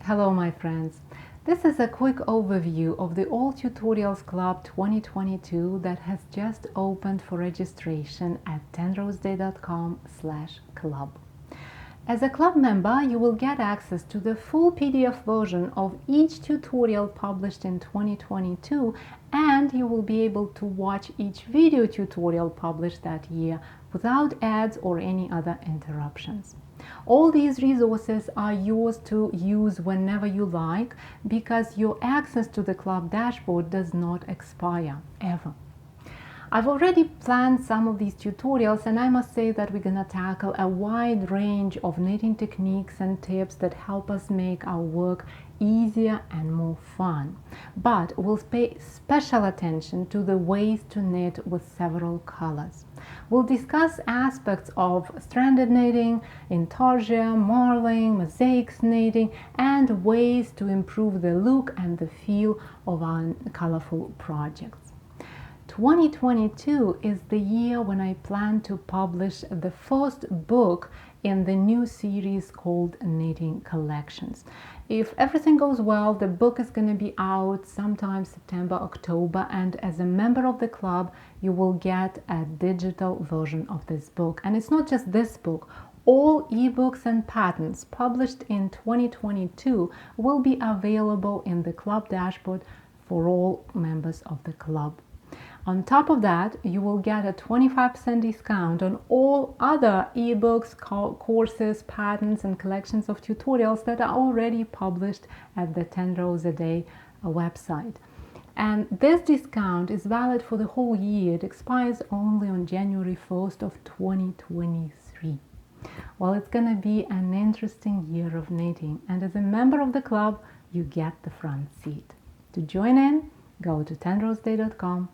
Hello my friends. This is a quick overview of the All Tutorials Club 2022 that has just opened for registration at tenroseday.com/club. As a club member, you will get access to the full PDF version of each tutorial published in 2022, and you will be able to watch each video tutorial published that year without ads or any other interruptions. All these resources are yours to use whenever you like, because your access to the club dashboard does not expire ever. I've already planned some of these tutorials, and I must say that we're going to tackle a wide range of knitting techniques and tips that help us make our work easier and more fun. But we'll pay special attention to the ways to knit with several colors. We'll discuss aspects of stranded knitting, intarsia, marling, mosaics knitting, and ways to improve the look and the feel of our colorful projects. 2022 is the year when I plan to publish the first book in the new series called Knitting Collections. If everything goes well, the book is going to be out sometime September, October, and as a member of the club, you will get a digital version of this book. And it's not just this book. All ebooks and patterns published in 2022 will be available in the club dashboard for all members of the club. On top of that, you will get a 25% discount on all other ebooks, courses, patterns, and collections of tutorials that are already published at the 10 Rows a Day website. And this discount is valid for the whole year. It expires only on January 1st of 2023. Well, it's going to be an interesting year of knitting, and as a member of the club, you get the front seat. To join in, go to tenroseday.com/club.